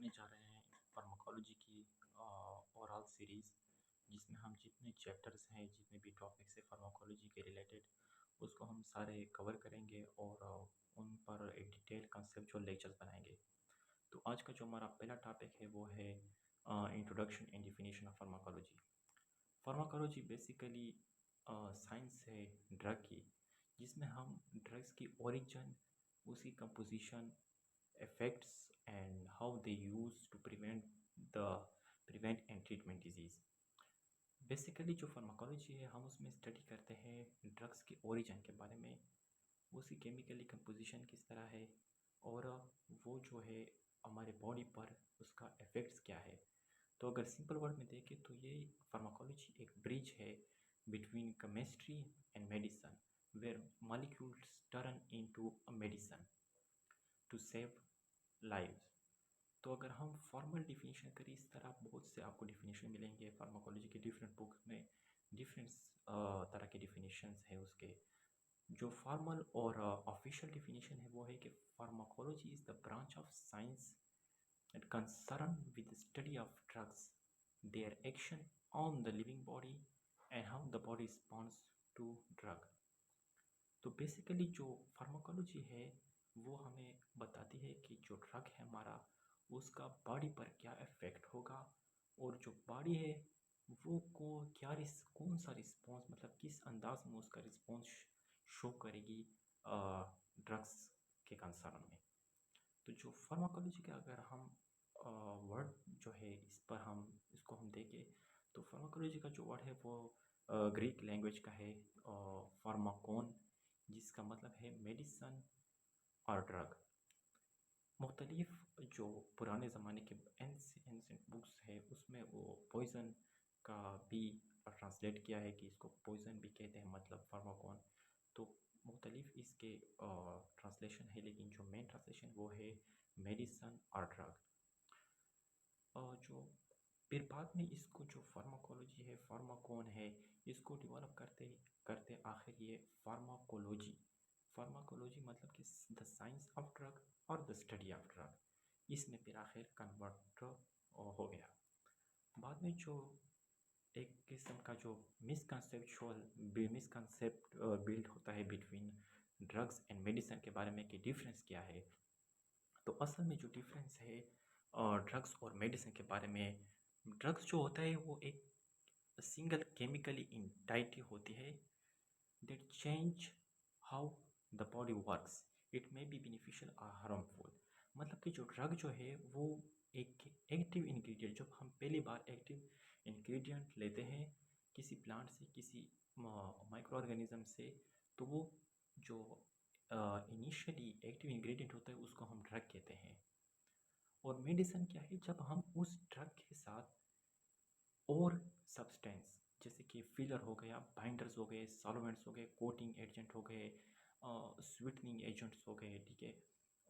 करने जा रहे हैं फार्माकोलॉजी की ओवरऑल सीरीज़, जिसमें हम जितने चैप्टर्स हैं, जितने भी टॉपिक्स हैं फार्माकोलॉजी के रिलेटेड, उसको हम सारे कवर करेंगे और उन पर एक डिटेल कंसेप्चुअल लेक्चर्स बनाएंगे। तो आज का जो हमारा पहला टॉपिक है वो है introduction and definition of pharmacology. Pharmacology basically science है ड्रग की, जिसमें हम ड्रग्स की ओरिजिन, उसकी composition, effects and how they use to prevent and treatment disease। Basically जो फार्माकोलॉजी है हम उसमें स्टडी करते हैं ड्रग्स के ओरिजिन के बारे में, उसकी केमिकली कंपोजिशन किस तरह है और वो जो है हमारे बॉडी पर उसका इफ़ेक्ट्स क्या है। तो अगर सिंपल वर्ड में देखें तो ये फार्माकोलॉजी एक ब्रिज है between chemistry and medicine, where molecules turn into a medicine to save lives. तो अगर हम फॉर्मल डिफिनीशन करें, इस तरह बहुत से आपको डिफिनीशन मिलेंगे फार्माकोलॉजी के डिफरेंट बुक्स में। डिफरेंट तरह के डिफिनीशंस हैं उसके। जो फॉर्मल और ऑफिशियल डिफिनीशन है वो है कि pharmacology is the branch of science that concerned with the study of drugs, their action on the living body and how the body responds to drug। तो बेसिकली जो फार्माकोलॉजी है वो हमें बताती है कि जो ड्रग है हमारा, उसका बॉडी पर क्या इफ़ेक्ट होगा और जो बॉडी है वो कौन सा रिस्पॉन्स, मतलब किस अंदाज में उसका रिस्पॉन्स शो करेगी ड्रग्स के कंसर्न में। तो जो फार्माकोलॉजी का अगर हम वर्ड जो है इस पर हम इसको हम देखें तो फार्माकोलॉजी का जो वर्ड है वो ग्रीक लैंग्वेज का है, फार्माकोन, जिसका मतलब है मेडिसन और ड्रग। मुख्तलिफ जो पुराने ज़माने के एंसेंट बुक्स है उसमें वो पॉइज़न का भी ट्रांसलेट किया है कि इसको पॉइज़न भी कहते हैं, मतलब फार्माकोन। तो मुख्तलिफ इसके ट्रांसलेशन है, लेकिन जो मेन ट्रांसलेशन वो है मेडिसन और ड्रग। जो फिर बाद में इसको जो फार्माकोलॉजी है, फार्माकोन है, इसको डेवलप करते करते आखिर ये फार्माकोलॉजी, फार्माकोलॉजी मतलब कि द साइंस ऑफ ड्रग और द स्टडी ऑफ ड्रग, इसमें फिर आखिर कन्वर्ट हो गया। बाद में जो एक किस्म का जो मिसकंसेप्ट बिल्ड होता है बिटवीन ड्रग्स एंड मेडिसिन के बारे में कि डिफरेंस क्या है। तो असल में जो डिफरेंस है ड्रग्स और मेडिसिन के बारे में, ड्रग्स जो होता है वो एक सिंगल केमिकली इंटाइटी होती है that change how the body works, it may be beneficial or harmful। मतलब कि जो ड्रग जो है वो एक एक्टिव इंग्रेडिएंट, जब हम पहली बार एक्टिव इंग्रेडिएंट लेते हैं किसी प्लांट से, किसी माइक्रो ऑर्गेनिज्म से, तो वो जो इनिशियली एक्टिव इंग्रेडिएंट होता है उसको हम ड्रग कहते हैं। और मेडिसिन क्या है, जब हम उस ड्रग के साथ और सब्सटेंस जैसे कि फिलर हो गया, बाइंडर्स हो गए, सॉल्वेंट्स हो गए, कोटिंग एजेंट हो गए, स्वीटनिंग एजेंट्स हो गए, ठीक है,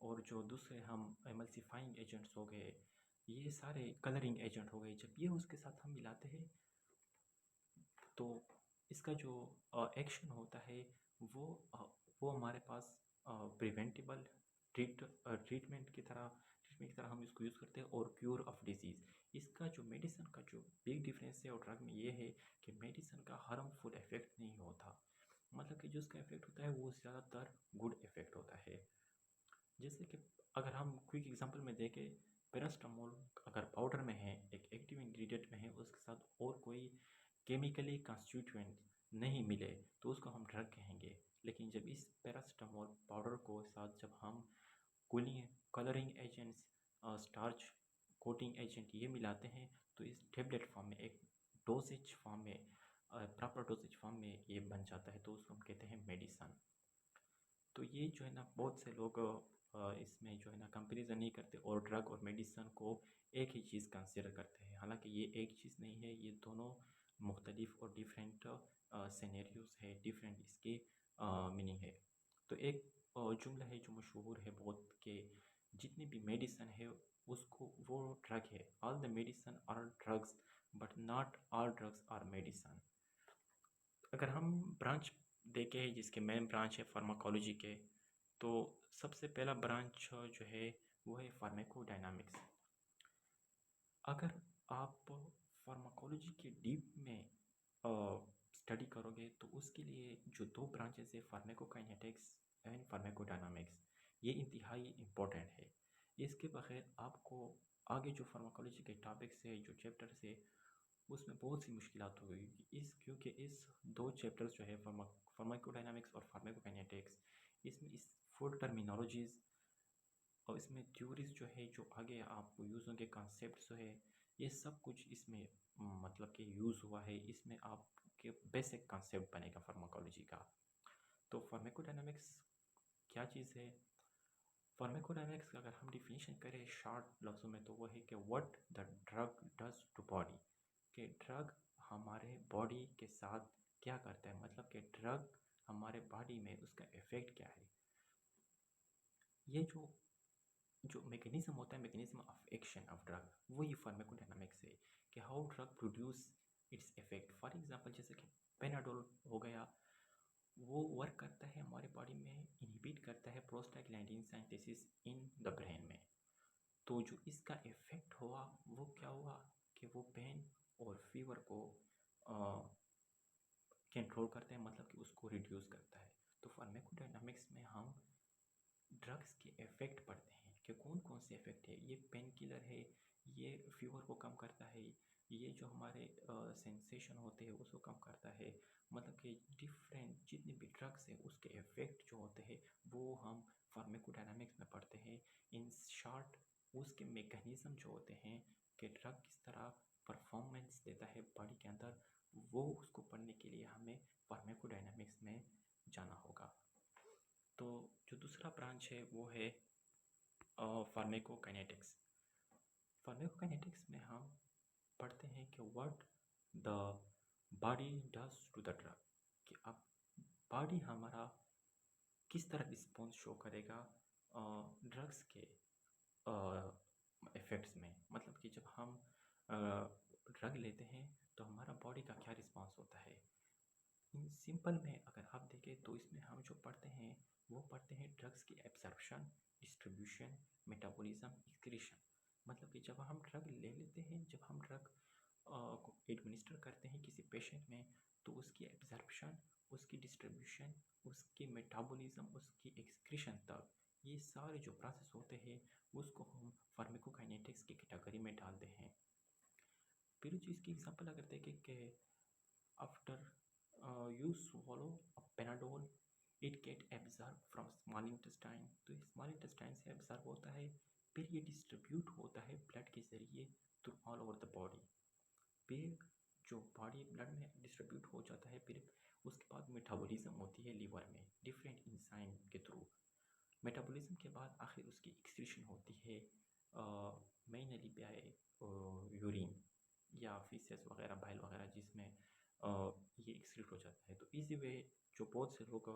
और जो दूसरे हम एमल्सिफाइंग एजेंट्स हो गए, ये सारे कलरिंग एजेंट हो गए, जब ये उसके साथ हम मिलाते हैं तो इसका जो एक्शन होता है वो वो हमारे पास प्रिवेंटेबल ट्रीटमेंट की तरह हम इसको यूज़ करते हैं और क्योर ऑफ डिजीज़। इसका जो मेडिसिन का जो बिग डिफरेंस है और ड्रग में ये है कि मेडिसिन का हार्मफुल इफेक्ट नहीं होता, मतलब कि जो उसका इफेक्ट होता है वो ज़्यादातर गुड इफेक्ट होता है। जैसे कि अगर हम क्विक एग्जांपल में देखें, पैरास्टामोल अगर पाउडर में है, एक एक्टिव इंग्रेडिएंट में है, उसके साथ और कोई केमिकली कंस्टिट्यूएंट नहीं मिले तो उसको हम ड्रग कहेंगे। लेकिन जब इस पैरास्टामोल पाउडर को साथ जब हम cooling colouring agents, starch, coating agent ये मिलाते हैं तो इस टेबलेट फॉर्म में, एक डोसेज फॉर्म में, प्रॉपर डोसेज फॉर्म में ये बन जाता है, तो उसको हम कहते हैं मेडिसन। तो ये जो है ना बहुत से लोग इसमें जो है ना कंपेरिजन नहीं करते और ड्रग और मेडिसिन को एक ही चीज़ कंसिडर करते हैं, हालांकि ये एक चीज़ नहीं है, ये दोनों मुख्तलिफ और डिफरेंट सिनेरियोज है, डिफरेंट इसके मीनिंग है। तो एक जुमला है जो मशहूर है बहुत कि जितनी भी मेडिसिन है उसको वो ड्रग है, all the medicine are drugs but not all drugs are medicine. अगर हम ब्रांच देखें जिसके मेन ब्रांच है फार्माकोलॉजी के, तो सबसे पहला ब्रांच जो है वो है फार्माकोडायनामिक्स। अगर आप फार्माकोलॉजी के डीप में स्टडी करोगे तो उसके लिए जो दो ब्रांचेस है फार्माकोकाइनेटिक्स एंड फार्माकोडायनामिक्स, ये इंतहाई इम्पोर्टेंट है। इसके बगैर आपको आगे जो फार्माकोलॉजी के टॉपिक्स है, जो चैप्टर्स है, उसमें बहुत सी मुश्किलात होगी। क्योंकि इस दो चैप्टर्स जो है फार्माकोडायनामिक्स और फार्माकोकाइनेटिक्स, इसमें इस फुल टर्मिनोलॉजीज और इसमें थ्योरीज जो है, जो आगे आपको यूज़ होंगे, कॉन्सेप्ट्स जो है, ये सब कुछ इसमें मतलब कि यूज़ हुआ है। इसमें आपके बेसिक कॉन्सेप्ट बनेगा फार्माकोलॉजी का। तो फार्माकोडायनामिक्स क्या चीज़ है? फार्माकोडायनामिक्स का अगर हम डिफिनीशन करें शॉर्ट लफ्ज़ों में तो वो है कि what the drug does to body, कि ड्रग हमारे बॉडी के साथ क्या करता है, मतलब कि ड्रग हमारे बॉडी में उसका इफ़ेक्ट क्या है। ये जो जो मैकेनिज्म होता है, mechanism of action of drug, वही फार्माकोडायनामिक्स है कि how drug produce its effect. For example जैसे कि पेनाडोल हो गया, वो वर्क करता है हमारे बॉडी में, इनहिबिट करता है prostaglandin synthesis in the brain में। तो जो इसका इफेक्ट हुआ वो क्या हुआ कि वो पेन और फीवर को कंट्रोल करते हैं, मतलब कि उसको रिड्यूस करता है। तो फार्माकोडायनामिक्स में हम ड्रग्स के इफ़ेक्ट पढ़ते हैं कि कौन कौन से इफ़ेक्ट है। ये पेन किलर है, ये फीवर को कम करता है, ये जो हमारे सेंसेशन होते हैं उसको कम करता है। मतलब कि डिफरेंट जितने भी ड्रग्स हैं उसके इफ़ेक्ट जो होते हैं वो हम फार्माकोडायनामिक्स में पढ़ते हैं। इन शॉर्ट उसके मैकेनिज़्म जो होते हैं कि ड्रग किस तरह परफॉर्मेंस देता है बॉडी के अंदर, वो उसको पढ़ने के लिए हमें फार्माकोडायनामिक्स में जाना होगा। तो जो दूसरा ब्रांच है वो है फार्माकोकाइनेटिक्स। फार्माकोकाइनेटिक्स में हम पढ़ते हैं कि what the body does to the drug, कि अब बॉडी हमारा किस तरह रिस्पॉन्स शो करेगा ड्रग्स के इफ़ेक्ट्स में। मतलब कि जब हम ड्रग लेते हैं तो हमारा बॉडी का क्या रिस्पॉन्स होता है। इन सिंपल में अगर आप देखें तो इसमें हम जो पढ़ते हैं वो पढ़ते हैं ड्रग्स की एब्जॉर्प्शन, डिस्ट्रीब्यूशन, मेटाबॉलिज्म, एक्सक्रीशन। मतलब कि जब हम ड्रग ले लेते हैं, जब हम ड्रग को एडमिनिस्टर करते हैं किसी पेशेंट में, तो उसकी एब्जॉर्प्शन, उसकी डिस्ट्रीब्यूशन, उसकी मेटाबॉलिज्म, उसकी एक्सक्रीशन तक, ये सारे जो प्रोसेस होते हैं उसको हम फार्माकोकाइनेटिक्स की कैटेगरी में डालते हैं। फिर चीज़ की एग्जांपल अगर देखें कि after you swallow a Panadol, it get absorbed from small intestine, तो स्मॉल इंटेस्टाइन से एब्जॉर्ब होता है, फिर ये डिस्ट्रीब्यूट होता है ब्लड के ज़रिए through all over the body. फिर जो बॉडी ब्लड में डिस्ट्रीब्यूट हो जाता है, फिर उसके बाद मेटाबॉलिज्म होती है लीवर में डिफरेंट इंजाइम के थ्रू। मेटाबॉलिज्म के बाद आखिर उसकी एक्सक्रीशन होती है मेनली बाय यूरिन या फीसेस वगैरह, बाइल वगैरह, जिसमें ये एक्सक्रीट हो जाता है। तो इसी वे जो बहुत से लोग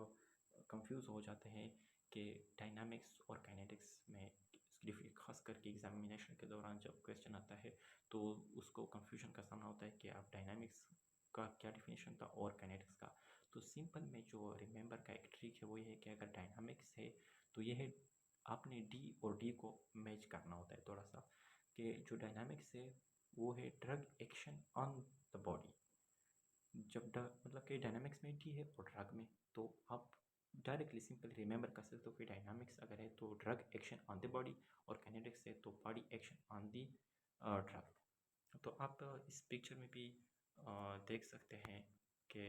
कंफ्यूज हो जाते हैं कि डायनामिक्स और काइनेटिक्स में खास करके एग्जामिनेशन के दौरान जब क्वेश्चन आता है तो उसको कंफ्यूजन का सामना होता है कि आप डायनामिक्स का क्या डिफिनेशन था और काइनेटिक्स का। तो सिंपल में जो रिमेंबर का एक ट्रिक है वो ये है कि अगर डायनामिक्स है तो ये है आपने डी और डी को मैच करना होता है थोड़ा सा, कि जो डायनामिक्स है वो है drug action on the body. जब मतलब कि डायनामिक्स में डी है और ड्रग में, तो आप डायरेक्टली सिंपल रिमेंबर कर सकते हो कि डायनामिक्स अगर है तो drug action on the body, और काइनेटिक्स है तो body action on the drug. तो आप इस पिक्चर में भी देख सकते हैं कि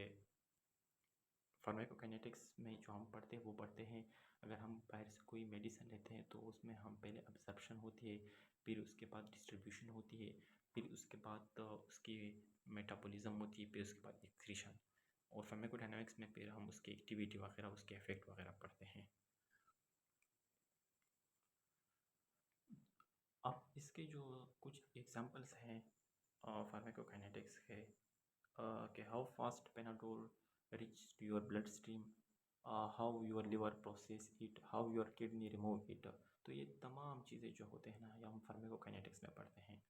फार्माकोकाइनेटिक्स में जो हम पढ़ते हैं वो पढ़ते हैं, अगर हम बाहर से कोई मेडिसिन लेते हैं तो उसमें हम पहले अब्जॉर्प्शन होती है, फिर उसके बाद डिस्ट्रीब्यूशन होती है, फिर उसके बाद उसकी मेटाबॉलिज्म होती है, फिर उसके बाद एक्सक्रीशन। और फार्माकोडायनामिक्स में फिर हम उसकी एक्टिविटी वगैरह, उसके इफेक्ट वगैरह पढ़ते हैं। अब इसके जो कुछ एग्जांपल्स हैं फार्माकोकाइनेटिक्स के, कि how fast Panadol reach to your blood stream, how your liver process it, how your kidney remove it. तो ये तमाम चीज़ें जो होते हैं ना, ये हम फार्माकोकाइनेटिक्स में पढ़ते हैं।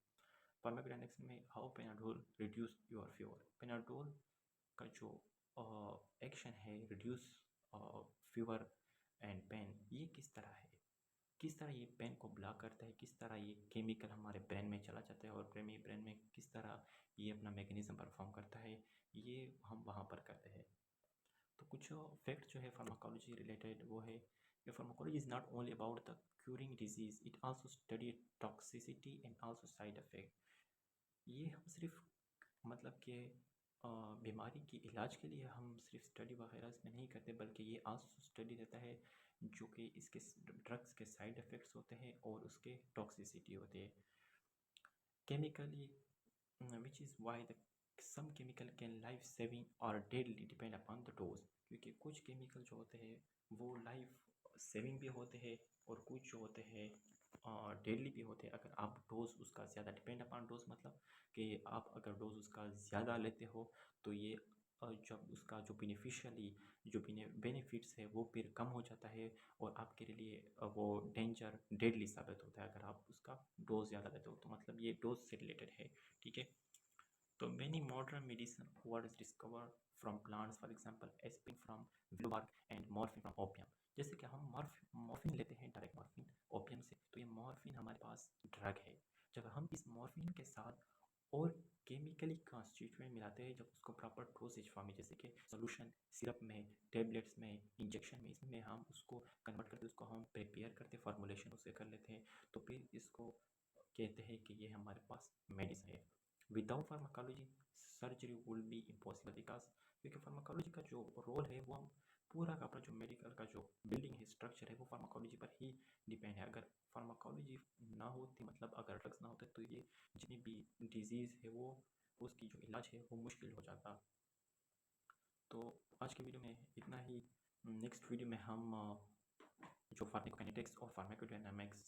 फार्माकोकाइनेटिक्स में how Panadol reduce your fever, Panadol का जो एक्शन है रिड्यूस फीवर एंड पेन, ये किस तरह है। किस तरह ये पेन को ब्लॉक करता है, किस तरह ये केमिकल हमारे ब्रेन में चला जाता है और ब्रेन में किस तरह ये अपना मैकेनिज्म परफॉर्म करता है, ये हम वहाँ पर करते हैं। तो कुछ फैक्ट जो है फार्माकोलॉजी रिलेटेड वो है कि pharmacology is not only about the curing disease, it also study toxicity and also side effect. ये हम सिर्फ मतलब कि बीमारी की इलाज के लिए हम सिर्फ स्टडी वगैरह इसमें नहीं करते, बल्कि ये आल्सो स्टडी रहता है जो कि इसके ड्रग्स के साइड इफ़ेक्ट्स होते हैं और उसके टॉक्सिसिटी होती है chemically, which is why the some chemical can life saving or deadly depend upon the dose। क्योंकि कुछ केमिकल जो होते हैं वो लाइफ सेविंग भी होते हैं और कुछ जो होते हैं डेडली भी होते हैं। अगर आप डोज उसका ज़्यादा डिपेंड अपॉन डोज मतलब कि आप अगर डोज उसका ज़्यादा लेते हो तो ये जब उसका जो बेनिफिशियली जो बेनिफिट्स है वो फिर कम हो जाता है और आपके लिए वो डेंजर डेडली साबित होता है अगर आप उसका डोज ज़्यादा लेते हो। तो मतलब ये डोज से रिलेटेड है, ठीक है। तो many modern medicine was discovered from plants, for example aspirin from willow bark and morphine from opium। जैसे कि हम मॉर्फिन लेते हैं डायरेक्ट मॉर्फिन ओपियम से, तो ये मॉर्फिन हमारे पास ड्रग है। जब हम इस मॉर्फिन के साथ और केमिकली कॉन्स्टिट्यूएंट मिलाते हैं, जब उसको प्रॉपर डोसेज फॉर्म में जैसे कि सोल्यूशन सिरप में, टैबलेट्स में, इंजेक्शन में, इसमें हम उसको कन्वर्ट करते, उसको हम प्रिपेयर करते, फॉर्मुलेशन उसे कर लेते हैं, तो फिर इसको कहते हैं कि ये हमारे पास मेडिसिन है। Without pharmacology surgery will be impossible, because क्योंकि फार्माकोलॉजी का जो रोल है वो हम पूरा का पूरा जो मेडिकल का जो बिल्डिंग है, स्ट्रक्चर है, वो फार्माकोलॉजी पर ही डिपेंड है। अगर फार्माकोलॉजी ना होती मतलब अगर ड्रग्स ना होते तो ये जितनी भी डिजीज़ है वो उसकी जो इलाज है वो मुश्किल हो जाता। तो आज की वीडियो में इतना ही। नेक्स्ट वीडियो में हम जो फार्माकोकाइनेटिक्स और फार्माकोडायनामिक्स